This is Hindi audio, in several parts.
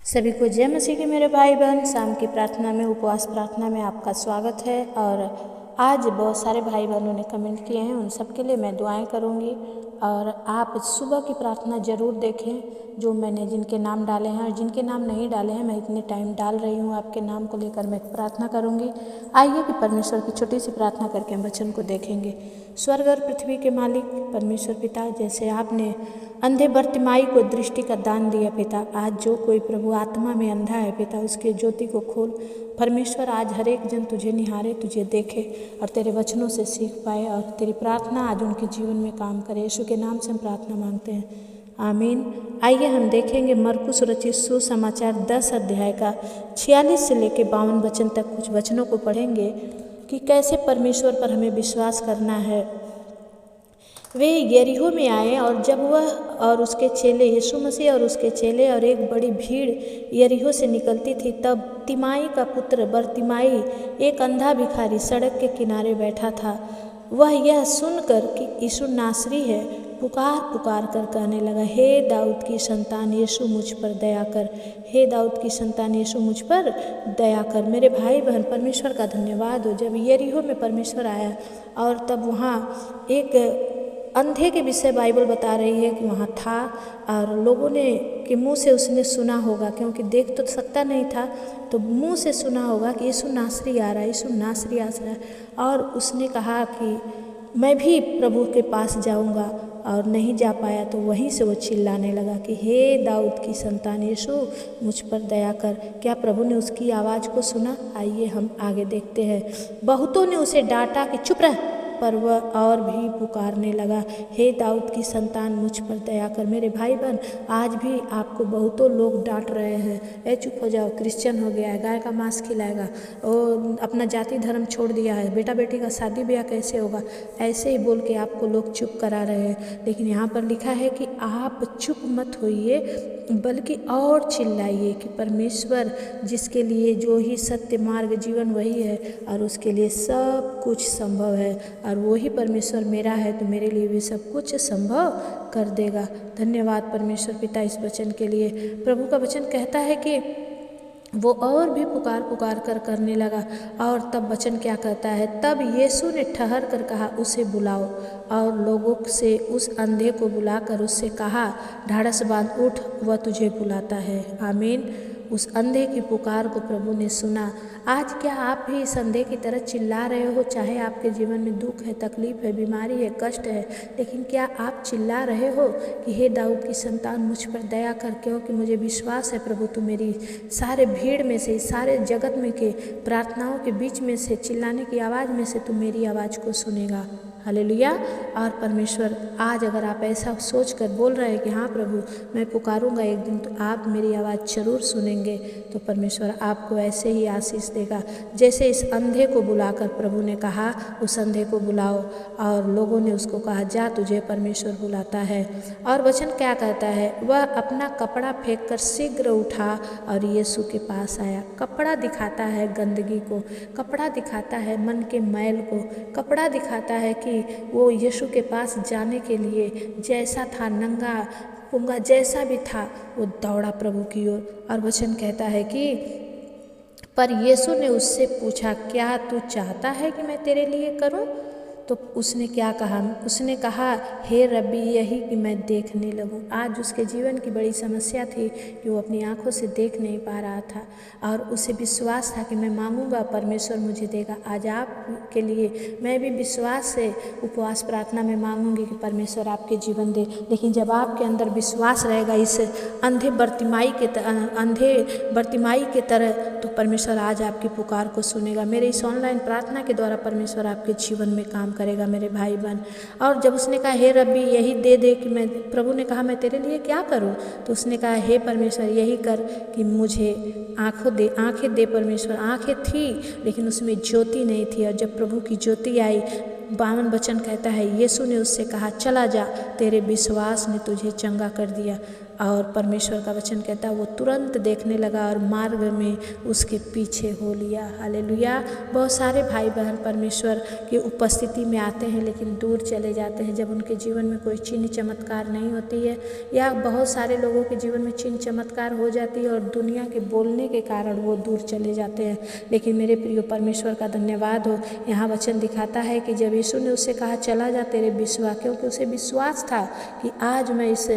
सभी को जय मसीह के मेरे भाई बहन। शाम की प्रार्थना में, उपवास प्रार्थना में आपका स्वागत है। और आज बहुत सारे भाई बहनों ने कमेंट किए हैं, उन सब के लिए मैं दुआएं करूंगी। और आप सुबह की प्रार्थना ज़रूर देखें, जो मैंने जिनके नाम डाले हैं, और जिनके नाम नहीं डाले हैं मैं इतने टाइम डाल रही हूँ आपके नाम को लेकर मैं प्रार्थना करूँगी। आइए कि परमेश्वर की छोटी सी प्रार्थना करके हम वचन को देखेंगे। स्वर्ग और पृथ्वी के मालिक परमेश्वर पिता, जैसे आपने अंधे बर्तिमाई को दृष्टि का दान दिया पिता, आज जो कोई प्रभु आत्मा में अंधा है पिता, उसके ज्योति को खोल परमेश्वर। आज हर एक जन तुझे निहारे, तुझे देखे और तेरे वचनों से सीख पाए, और तेरी प्रार्थना आज उनके जीवन में काम करे। यीशु के नाम से हम प्रार्थना मांगते हैं, आमीन। आइए हम देखेंगे मरकुस रचित सुसमाचार 10 अध्याय का 46 से लेकर 52 वचन तक कुछ वचनों को पढ़ेंगे कि कैसे परमेश्वर पर हमें विश्वास करना है। वे यरीहो में आए, और जब वह और उसके चेले, यीशु मसीह और उसके चेले और एक बड़ी भीड़ यरीहो से निकलती थी, तब तिमाई का पुत्र बर्तिमाई, एक अंधा भिखारी, सड़क के किनारे बैठा था। वह यह सुनकर कि यीशु नासरी है, पुकार पुकार कर कहने लगा, हे दाऊद की संतान यीशु मुझ पर दया कर, हे दाऊद की संतान यीशु मुझ पर दया कर। मेरे भाई बहन, परमेश्वर का धन्यवाद हो। जब यरीहो में परमेश्वर आया, और तब वहाँ एक अंधे के विषय बाइबल बता रही है कि वहाँ था, और लोगों ने के मुंह से उसने सुना होगा, क्योंकि देख तो सकता नहीं था, तो मुंह से सुना होगा कि यीशु नासरी आ रहा है, यीशु नासरी आ रहा है। और उसने कहा कि मैं भी प्रभु के पास जाऊंगा, और नहीं जा पाया, तो वहीं से वो चिल्लाने लगा कि हे दाऊद की संतान यीशु मुझ पर दया कर। क्या प्रभु ने उसकी आवाज़ को सुना? आइए हम आगे देखते हैं। बहुतों ने उसे डांटा कि चुप रह, पर वह और भी पुकारने लगा, हे दाऊद की संतान मुझ पर दया कर। मेरे भाई बहन, आज भी आपको बहुतों लोग डांट रहे हैं, ए चुप हो जाओ, क्रिश्चियन हो गया है, गाय का मांस खिलाएगा, और अपना जाति धर्म छोड़ दिया है, बेटा बेटी का शादी ब्याह कैसे होगा, ऐसे ही बोल के आपको लोग चुप करा रहे हैं। लेकिन यहाँ पर लिखा है कि आप चुप मत होइए, बल्कि और चिल्लाइए कि परमेश्वर जिसके लिए जो ही सत्य मार्ग जीवन वही है, और उसके लिए सब कुछ संभव है, और वही परमेश्वर मेरा है तो मेरे लिए भी सब कुछ संभव कर देगा। धन्यवाद परमेश्वर पिता इस वचन के लिए। प्रभु का वचन कहता है कि वो और भी पुकार पुकार कर करने लगा, और तब वचन क्या कहता है, तब यीशु ने ठहर कर कहा, उसे बुलाओ। और लोगों से उस अंधे को बुलाकर उससे कहा, ढाढ़स बांध, उठ, वह तुझे बुलाता है। आमीन। उस अंधे की पुकार को प्रभु ने सुना। आज क्या आप भी इस अंधे की तरह चिल्ला रहे हो? चाहे आपके जीवन में दुख है, तकलीफ है, बीमारी है, कष्ट है, लेकिन क्या आप चिल्ला रहे हो कि हे दाऊद की संतान मुझ पर दया कर, क्योंकि मुझे विश्वास है प्रभु तू मेरी सारे भीड़ में से, सारे जगत में के प्रार्थनाओं के बीच में से, चिल्लाने की आवाज़ में से तू मेरी आवाज़ को सुनेगा। हालेलुया। और परमेश्वर आज अगर आप ऐसा सोच कर बोल रहे हैं कि हाँ प्रभु मैं पुकारूंगा एक दिन, तो आप मेरी आवाज़ ज़रूर सुनेंगे, तो परमेश्वर आपको ऐसे ही आशीष देगा। जैसे इस अंधे को बुलाकर प्रभु ने कहा, उस अंधे को बुलाओ, और लोगों ने उसको कहा, जा तुझे परमेश्वर बुलाता है। और वचन क्या कहता है, वह अपना कपड़ा फेंक कर शीघ्र उठा और यीशु के पास आया। कपड़ा दिखाता है गंदगी को, कपड़ा दिखाता है मन के मैल को, कपड़ा दिखाता है कि वो यीशु के पास जाने के लिए जैसा था, नंगा पुंगा जैसा भी था, वो दौड़ा प्रभु की ओर। और वचन कहता है कि पर यीशु ने उससे पूछा, क्या तू चाहता है कि मैं तेरे लिए करूं? तो उसने क्या कहा? उसने कहा, हे रब्बी, यही कि मैं देखने लगूं। आज उसके जीवन की बड़ी समस्या थी कि वो अपनी आंखों से देख नहीं पा रहा था, और उसे विश्वास था कि मैं मांगूंगा परमेश्वर मुझे देगा। आज आपके लिए मैं भी विश्वास से उपवास प्रार्थना में मांगूंगी कि परमेश्वर आपके जीवन दे। लेकिन जब आपके अंदर विश्वास रहेगा इस अंधे बर्तिमाई के तरह, तो परमेश्वर आज आपकी पुकार को सुनेगा। मेरे इस ऑनलाइन प्रार्थना के द्वारा परमेश्वर आपके जीवन में काम करेगा मेरे भाई बहन। और जब उसने कहा, हे रब्बी, यही दे दे कि मैं, प्रभु ने कहा मैं तेरे लिए क्या करूं? तो उसने कहा, हे परमेश्वर, यही कर कि मुझे आंखें दे परमेश्वर। आंखें थी लेकिन उसमें ज्योति नहीं थी, और जब प्रभु की ज्योति आई, 52 वचन कहता है, यीशु ने उससे कहा, चला जा, तेरे विश्वास ने तुझे चंगा कर दिया। और परमेश्वर का वचन कहता है वो तुरंत देखने लगा और मार्ग में उसके पीछे हो लिया। हालेलुया। बहुत सारे भाई बहन परमेश्वर की उपस्थिति में आते हैं लेकिन दूर चले जाते हैं जब उनके जीवन में कोई चिन्ह चमत्कार नहीं होती है, या बहुत सारे लोगों के जीवन में चिन्ह चमत्कार हो जाती है और दुनिया के बोलने के कारण वो दूर चले जाते हैं। लेकिन मेरे प्रिय परमेश्वर का धन्यवाद हो, यहाँ वचन दिखाता है कि जब यीशु ने उससे कहा चला जा तेरे विश्वास, क्योंकि उसे विश्वास था कि आज मैं इस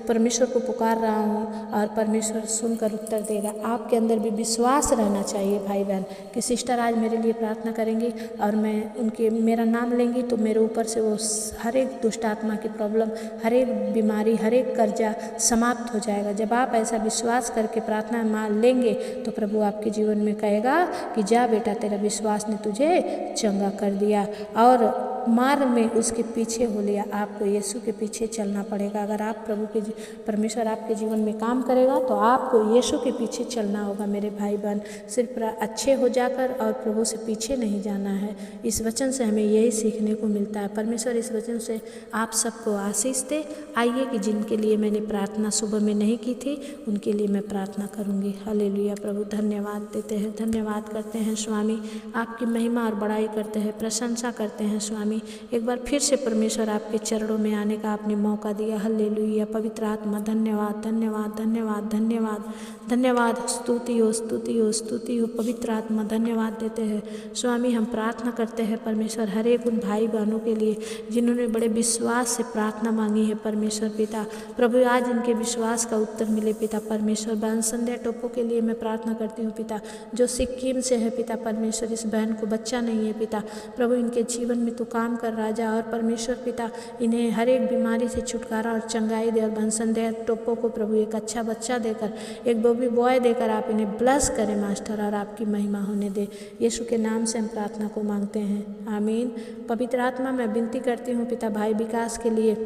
परमेश्वर को पुकार रहा हूँ और परमेश्वर सुनकर उत्तर देगा। आपके अंदर भी विश्वास रहना चाहिए भाई बहन कि सिस्टर आज मेरे लिए प्रार्थना करेंगी और मैं उनके मेरा नाम लेंगी तो मेरे ऊपर से वो हर एक दुष्ट आत्मा की प्रॉब्लम, हर एक बीमारी, हर एक कर्जा समाप्त हो जाएगा। जब आप ऐसा विश्वास करके प्रार्थना मान लेंगे तो प्रभु आपके जीवन में कहेगा कि जा बेटा तेरा विश्वास ने तुझे चंगा कर दिया, और मार्ग में उसके पीछे हो लिया। आपको यीशु के पीछे चलना पड़ेगा। अगर आप प्रभु के परमेश्वर आपके जीवन में काम करेगा तो आपको यीशु के पीछे चलना होगा मेरे भाई बहन। सिर्फ अच्छे हो जाकर और प्रभु से पीछे नहीं जाना है। इस वचन से हमें यही सीखने को मिलता है। परमेश्वर इस वचन से आप सबको आशीष दे। आइए कि जिनके लिए मैंने प्रार्थना सुबह में नहीं की थी उनके लिए मैं प्रार्थना करूँगी। हालेलुया। प्रभु धन्यवाद देते हैं, धन्यवाद करते हैं स्वामी, आपकी महिमा और बड़ाई करते हैं, प्रशंसा करते हैं स्वामी। एक बार फिर से परमेश्वर आपके चरणों में आने का आपने मौका दिया। हालेलुया। पवित्र आत्मा धन्यवाद, धन्यवाद, धन्यवाद, धन्यवाद, धन्यवाद। स्तुति हो, स्तुति हो, स्तुति हो। पवित्र आत्मा धन्यवाद देते हैं स्वामी। हम प्रार्थना करते हैं परमेश्वर हर एक उन भाई बहनों के लिए जिन्होंने बड़े विश्वास से प्रार्थना मांगी है परमेश्वर पिता। प्रभु आज इनके विश्वास का उत्तर मिले पिता परमेश्वर। बहन संध्या टोपो के लिए मैं प्रार्थना करती हूँ पिता, जो सिक्किम से है पिता परमेश्वर। इस बहन को बच्चा नहीं है पिता प्रभु, इनके जीवन में तो काम कर राजा, और परमेश्वर पिता इन्हें हर एक बीमारी से छुटकारा और चंगाई दे। और बहन संध्या टोपो को प्रभु एक अच्छा बच्चा देकर, एक बेबी बॉय देकर आप इन्हें ब्लेस करें मास्टर, और आपकी महिमा होने दे। यीशु के नाम से हम प्रार्थना को मांगते हैं, आमीन। पवित्र आत्मा मैं विनती करती हूँ पिता भाई विकास के लिए,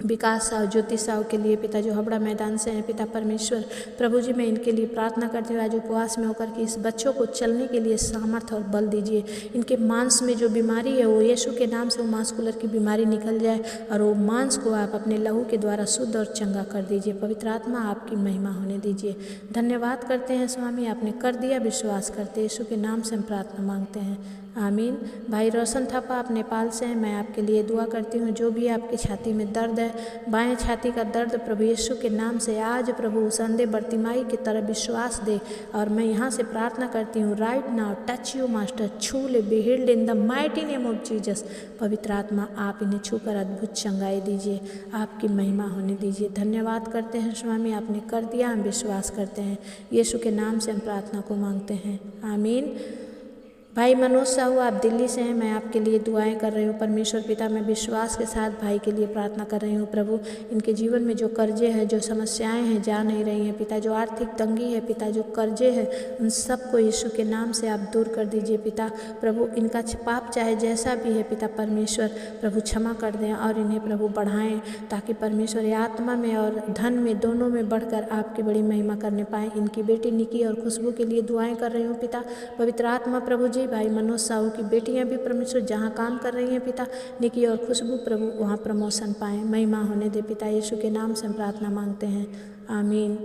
विकास साहु, ज्योति साहु के लिए पिता जो हबड़ा मैदान से हैं पिता परमेश्वर। प्रभु जी मैं इनके लिए प्रार्थना करती हूँ आज उपवास में होकर कि इस बच्चों को चलने के लिए सामर्थ और बल दीजिए। इनके मांस में जो बीमारी है वो यीशु के नाम से वो मांसकुलर की बीमारी निकल जाए और वो मांस को आप अपने लहू के द्वारा शुद्ध और चंगा कर दीजिए। पवित्र आत्मा आपकी महिमा होने दीजिए। धन्यवाद करते हैं स्वामी, आपने कर दिया, विश्वास करते यीशु के नाम से हम प्रार्थना मांगते हैं, आमीन। भाई रोशन थापा आप नेपाल से हैं, मैं आपके लिए दुआ करती हूँ। जो भी आपकी छाती में दर्द है, बाएं छाती का दर्द, प्रभु यीशु के नाम से आज प्रभु उस अंधे बर्तिमाई की तरह विश्वास दे। और मैं यहाँ से प्रार्थना करती हूँ right now touch you master, छू ले, be healed in the mighty name of Jesus. पवित्र आत्मा आप इन्हें छूकर अद्भुत चंगाई दीजिए, आपकी महिमा होने दीजिए। धन्यवाद करते हैं स्वामी, आपने कर दिया, हम विश्वास करते हैं। यीशु के नाम से हम प्रार्थना को मांगते हैं, आमीन। भाई मनोज साहू आप दिल्ली से हैं, मैं आपके लिए दुआएं कर रही हूँ परमेश्वर पिता। मैं विश्वास के साथ भाई के लिए प्रार्थना कर रही हूँ प्रभु। इनके जीवन में जो कर्जे हैं, जो समस्याएं हैं जा नहीं रही हैं पिता, जो आर्थिक तंगी है पिता, जो कर्जे हैं उन सबको यीशु के नाम से आप दूर कर दीजिए पिता प्रभु। इनका पाप चाहे जैसा भी है पिता परमेश्वर प्रभु क्षमा कर दें और इन्हें प्रभु बढ़ाएं, ताकि परमेश्वर आत्मा में और धन में दोनों में बढ़कर आपकी बड़ी महिमा करने पाएँ। इनकी बेटी निकी और खुशबू के लिए दुआएँ कर रही हूँ पिता। पवित्र आत्मा प्रभु जी भाई मनोज साहू की बेटियां भी परमेश्वर जहां काम कर रही हैं पिता, निकी और खुशबू प्रभु वहां प्रमोशन पाएं, महिमा होने दे पिता। यीशु के नाम से हम प्रार्थना मांगते हैं, आमीन।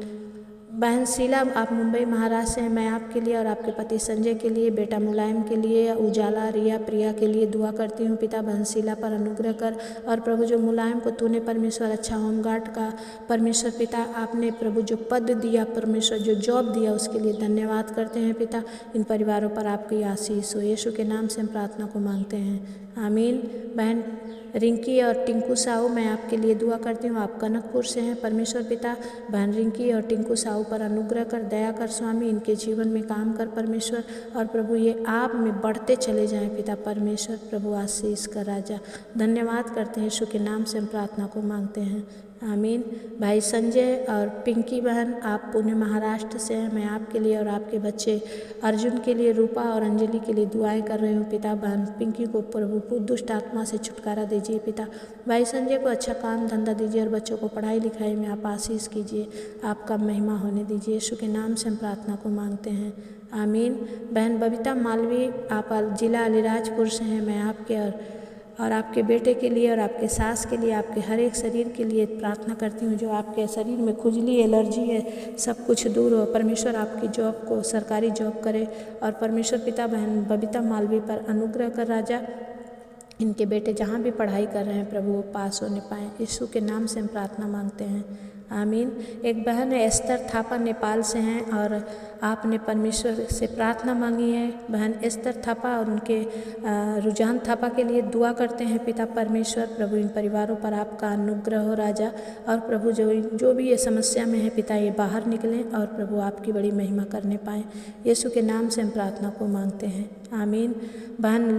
बहन शीला आप मुंबई महाराष्ट्र से हैं, मैं आपके लिए और आपके पति संजय के लिए, बेटा मुलायम के लिए, उजाला, रिया, प्रिया के लिए दुआ करती हूँ पिता। बहन शीला पर अनुग्रह कर, और प्रभु जो मुलायम को तूने परमेश्वर अच्छा होमगार्ड का परमेश्वर पिता आपने प्रभु जो पद दिया परमेश्वर, जो जॉब दिया उसके लिए धन्यवाद करते हैं पिता। इन परिवारों पर आपकी आशीष हो, यीशु के नाम से हम प्रार्थना को मांगते हैं, आमीन। बहन रिंकी और टिंकू साहू मैं आपके लिए दुआ करती हूँ, आप कनकपुर से हैं परमेश्वर पिता। बहन रिंकी और टिंकू साहू पर अनुग्रह कर, दया कर स्वामी, इनके जीवन में काम कर परमेश्वर, और प्रभु ये आप में बढ़ते चले जाएं पिता परमेश्वर प्रभु। आशीष का राजा धन्यवाद करते हैं, यीशु के नाम से हम प्रार्थना को मांगते हैं, आमीन। भाई संजय और पिंकी बहन आप पुणे महाराष्ट्र से हैं, मैं आपके लिए और आपके बच्चे अर्जुन के लिए, रूपा और अंजलि के लिए दुआएं कर रही हूँ पिता। बहन पिंकी को प्रभु दुष्ट आत्मा से छुटकारा दीजिए पिता। भाई संजय को अच्छा काम धंधा दीजिए और बच्चों को पढ़ाई लिखाई में आप आशीष कीजिए, आपका महिमा होने दीजिए। यीशु के नाम से हम प्रार्थना को मांगते हैं, आमीन। बहन बबीता मालवी आप जिला अलीराजपुर से हैं, मैं आपके और और आपके बेटे के लिए और आपके सास के लिए, आपके हर एक शरीर के लिए प्रार्थना करती हूँ। जो आपके शरीर में खुजली एलर्जी है सब कुछ दूर हो। परमेश्वर आपकी जॉब को सरकारी जॉब करे और परमेश्वर पिता बहन बबीता मालवी पर अनुग्रह कर राजा। इनके बेटे जहाँ भी पढ़ाई कर रहे हैं प्रभु वो पास होने पाएँ। यीशु के नाम से हम प्रार्थना मांगते हैं, आमीन। एक बहन एस्तर थापा नेपाल से हैं और आपने परमेश्वर से प्रार्थना मांगी है। बहन एस्तर थापा और उनके रुझान थापा के लिए दुआ करते हैं पिता परमेश्वर। प्रभु इन परिवारों पर आपका अनुग्रह हो राजा, और प्रभु जो भी ये समस्या में है पिता ये बाहर निकलें और प्रभु आपकी बड़ी महिमा करने पाएँ। यीशु के नाम से हम प्रार्थना को मांगते हैं, आमीन। बहन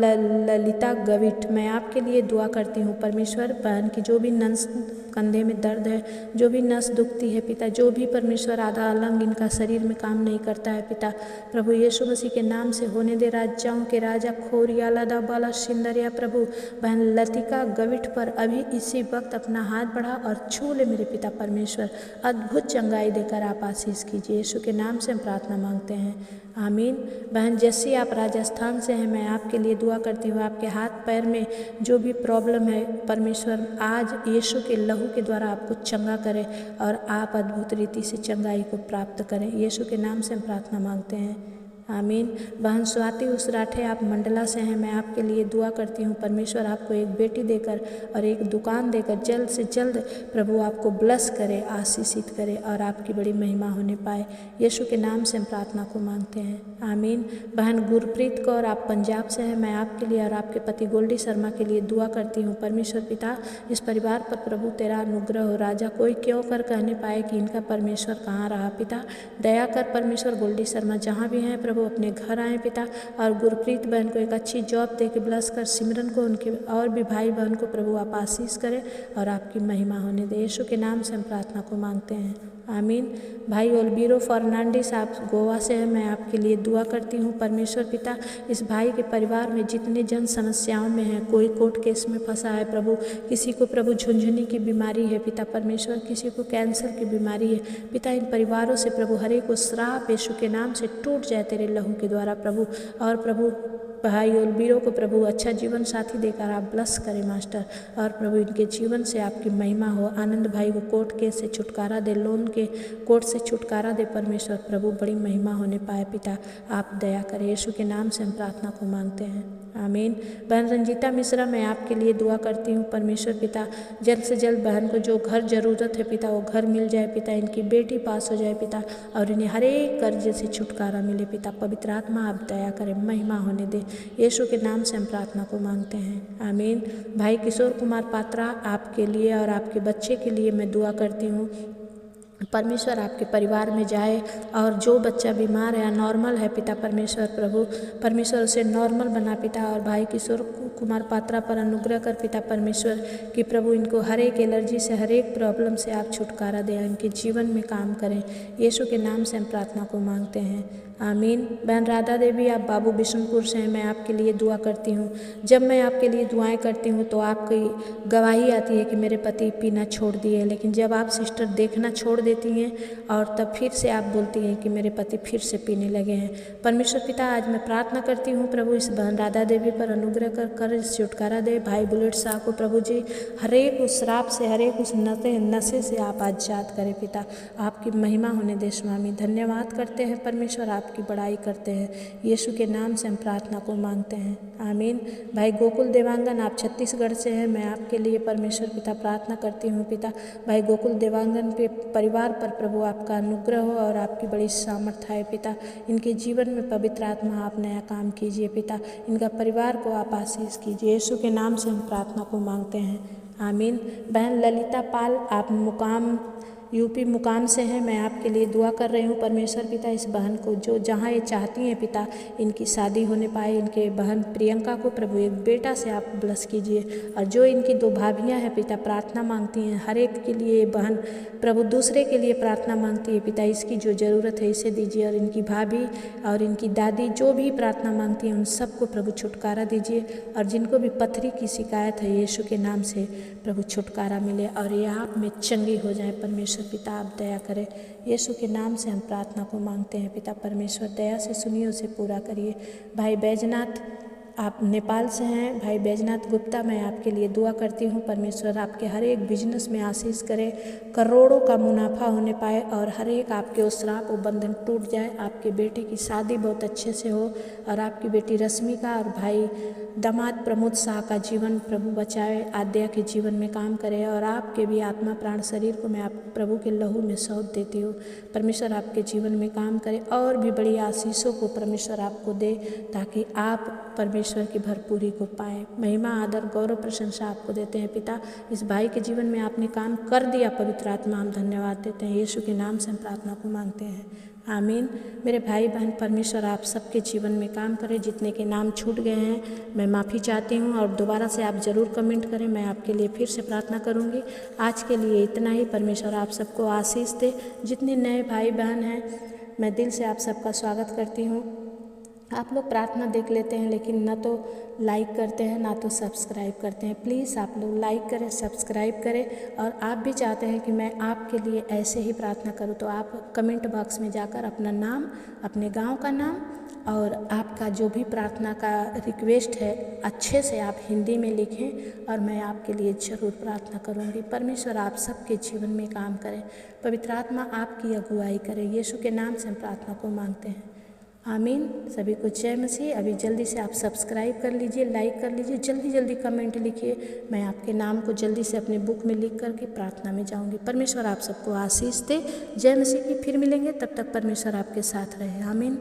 ललिता गविट, मैं आपके लिए दुआ करती हूँ परमेश्वर। बहन की जो भी नस कंधे में दर्द है, जो भी नस दुखती है पिता, जो भी परमेश्वर आधा अलंग इनका शरीर में काम नहीं करता है पिता, प्रभु यीशु मसीह के नाम से होने दे। राजाओं के राजा खोरिया लदा बाला सिंदरिया प्रभु बहन लतिका गविट पर अभी इसी वक्त अपना हाथ बढ़ा और छू ले मेरे पिता परमेश्वर। अद्भुत चंगाई देकर आप आशीष कीजिए। यीशु के नाम से हम प्रार्थना मांगते हैं, आमीन। बहन जैसी आप राजस्थान से हैं, मैं आपके लिए दुआ करती हूँ। आपके हाथ पैर में जो भी प्रॉब्लम है परमेश्वर आज यीशु के लहू के द्वारा आपको चंगा करे और आप अद्भुत रीति से चंगाई को प्राप्त करें। यीशु के नाम से हम प्रार्थना मांगते हैं, आमीन। बहन स्वाति उसराठे, आप मंडला से हैं, मैं आपके लिए दुआ करती हूँ परमेश्वर आपको एक बेटी देकर और एक दुकान देकर जल्द से जल्द प्रभु आपको ब्लेस करे, आशीषित करे और आपकी बड़ी महिमा होने पाए। यीशु के नाम से हम प्रार्थना को मांगते हैं, आमीन। बहन गुरप्रीत कौर, आप पंजाब से हैं, मैं आपके लिए और आपके पति गोल्डी शर्मा के लिए दुआ करती हूँ परमेश्वर पिता। इस परिवार पर प्रभु तेरा अनुग्रह हो राजा। कोई क्यों कर कहने पाए कि इनका परमेश्वर कहाँ रहा पिता, दया कर परमेश्वर। गोल्डी शर्मा जहाँ भी हैं प्रभु अपने घर आए पिता, और गुरप्रीत बहन को एक अच्छी जॉब दे के ब्लेस कर। सिमरन को, उनके और भी भाई बहन को प्रभु आप आशीष करें और आपकी महिमा होने दे। यीशु के नाम से हम प्रार्थना को मांगते हैं, आमीन। भाई ओल्बीरो फर्नांडिस, आप गोवा से हैं, मैं आपके लिए दुआ करती हूँ परमेश्वर पिता। इस भाई के परिवार में जितने जन समस्याओं में हैं, कोई कोर्ट केस में फंसा है प्रभु, किसी को प्रभु झुंझुनी की बीमारी है पिता परमेश्वर, किसी को कैंसर की बीमारी है पिता, इन परिवारों से प्रभु हर एक को श्राप यीशु के नाम से टूट जाए तेरे लहू के द्वारा प्रभु। और प्रभु भाई ओल्बीरो को प्रभु अच्छा जीवन साथी देकर आप ब्लेस करें मास्टर, और प्रभु इनके जीवन से आपकी महिमा हो। आनंद भाई को कोर्ट केस से छुटकारा दे, लोन के कोर्ट से छुटकारा दे परमेश्वर, प्रभु बड़ी महिमा होने पाए पिता, आप दया करें। यीशु के नाम से हम प्रार्थना को मांगते हैं, आमीन। बहन रंजीता मिश्रा, मैं आपके लिए दुआ करती हूँ परमेश्वर पिता। जल्द से जल्द बहन को जो घर ज़रूरत है पिता वो घर मिल जाए पिता, इनकी बेटी पास हो जाए पिता और इन्हें हर एक कर्ज से छुटकारा मिले पिता। पवित्र आत्मा आप दया करें, महिमा होने दे। यीशु के नाम से हम प्रार्थना को मांगते हैं, आमीन। भाई किशोर कुमार पात्रा, आपके लिए और आपके बच्चे के लिए मैं दुआ करती हूँ परमेश्वर आपके परिवार में जाए, और जो बच्चा बीमार है, नॉर्मल है पिता परमेश्वर, प्रभु परमेश्वर उसे नॉर्मल बना पिता। और भाई किशोर कुमार पात्रा पर अनुग्रह कर पिता परमेश्वर कि प्रभु इनको हर एक एलर्जी से, हर एक प्रॉब्लम से आप छुटकारा दें, इनके जीवन में काम करें। यीशु के नाम से हम प्रार्थना को मांगते हैं, आमीन। बहन राधा देवी, आप बाबू बिशनपुर से हैं, मैं आपके लिए दुआ करती हूँ। जब मैं आपके लिए दुआएं करती हूँ तो आपकी गवाही आती है कि मेरे पति पीना छोड़ दिए, लेकिन जब आप सिस्टर देखना छोड़ देती हैं और तब फिर से आप बोलती हैं कि मेरे पति फिर से पीने लगे हैं। परमेश्वर पिता, आज मैं प्रार्थना करती हूँ प्रभु इस बहन राधा देवी पर अनुग्रह कर छुटकारा दे। भाई बुलेट शाह को प्रभु जी हर एक उस श्राप से, हर एक उस नशे से आप आजाद करें पिता, आपकी महिमा होने दे स्वामी। धन्यवाद करते हैं परमेश्वर, आपकी बड़ाई करते हैं। यीशु के नाम से हम प्रार्थना को मांगते हैं, आमीन। भाई गोकुल देवांगन, आप छत्तीसगढ़ से हैं, मैं आपके लिए परमेश्वर पिता प्रार्थना करती हूँ पिता। भाई गोकुल देवांगन पे परिवार पर प्रभु आपका अनुग्रह हो और आपकी बड़ी सामर्थ्य है पिता। इनके जीवन में पवित्र आत्मा आप नया काम कीजिए पिता, इनका परिवार को आप आशीष कीजिए। यीशु के नाम से हम प्रार्थना को मांगते हैं, आमीन। बहन ललिता पाल, आप मुकाम यूपी मुकाम से हैं, मैं आपके लिए दुआ कर रही हूँ परमेश्वर पिता। इस बहन को जो जहाँ ये चाहती हैं पिता, इनकी शादी होने पाए। इनके बहन प्रियंका को प्रभु एक बेटा से आप ब्लेस कीजिए, और जो इनकी दो भाभियाँ हैं पिता प्रार्थना मांगती हैं, हर एक के लिए बहन प्रभु दूसरे के लिए प्रार्थना मांगती है पिता, इसकी जो ज़रूरत है इसे दीजिए। और इनकी भाभी और इनकी दादी जो भी प्रार्थना मांगती हैं उन सबको प्रभु छुटकारा दीजिए, और जिनको भी पथरी की शिकायत है यीशु के नाम से प्रभु छुटकारा मिले और ये आप में चंगी हो जाए परमेश्वर पिता, आप दया करें। यीशु के नाम से हम प्रार्थना को मांगते हैं पिता परमेश्वर, दया से सुनिए, उसे पूरा करिए। भाई बैजनाथ, आप नेपाल से हैं भाई बैजनाथ गुप्ता, मैं आपके लिए दुआ करती हूँ। परमेश्वर आपके हर एक बिजनेस में आशीष करे, करोड़ों का मुनाफा होने पाए और हर एक आपके उस श्राप और बंधन टूट जाए। आपके बेटे की शादी बहुत अच्छे से हो और आपकी बेटी रश्मिका और भाई दामाद प्रमोद शाह का जीवन प्रभु बचाए, आद्या के जीवन में काम करे और आपके भी आत्मा प्राण शरीर को मैं आप प्रभु के लहू में सौंप देती हूँ। परमेश्वर आपके जीवन में काम करे और भी बड़ी आशीषों को परमेश्वर आपको दे, ताकि आप परमेश्वर की भरपूरी को पाएँ। महिमा आदर गौरव प्रशंसा आपको देते हैं पिता। इस भाई के जीवन में आपने काम कर दिया, पवित्र आत्मा हम धन्यवाद देते हैं। यीशु के नाम से हम प्रार्थना को मांगते हैं, आमीन। मेरे भाई बहन, परमेश्वर आप सबके जीवन में काम करें। जितने के नाम छूट गए हैं मैं माफ़ी चाहती हूँ और दोबारा से आप ज़रूर कमेंट करें, मैं आपके लिए फिर से प्रार्थना करूँगी। आज के लिए इतना ही। परमेश्वर आप सबको आशीष दे। जितने नए भाई बहन हैं मैं दिल से आप सबका स्वागत करती हूँ। आप लोग प्रार्थना देख लेते हैं लेकिन ना तो लाइक करते हैं ना तो सब्सक्राइब करते हैं। प्लीज़ आप लोग लाइक करें, सब्सक्राइब करें। और आप भी चाहते हैं कि मैं आपके लिए ऐसे ही प्रार्थना करूं तो आप कमेंट बॉक्स में जाकर अपना नाम, अपने गांव का नाम और आपका जो भी प्रार्थना का रिक्वेस्ट है अच्छे से आप हिंदी में लिखें और मैं आपके लिए ज़रूर प्रार्थना करूंगी। परमेश्वर आप सबके जीवन में काम करें, पवित्र आत्मा आपकी अगुवाई करे। यीशु के नाम से हम प्रार्थना को मांगते हैं, आमीन। सभी को जय मसीह। अभी जल्दी से आप सब्सक्राइब कर लीजिए, लाइक कर लीजिए, जल्दी जल्दी कमेंट लिखिए। मैं आपके नाम को जल्दी से अपने बुक में लिख करके प्रार्थना में जाऊंगी। परमेश्वर आप सबको आशीष दे। जय मसीह की। फिर मिलेंगे, तब तक परमेश्वर आपके साथ रहे, आमीन।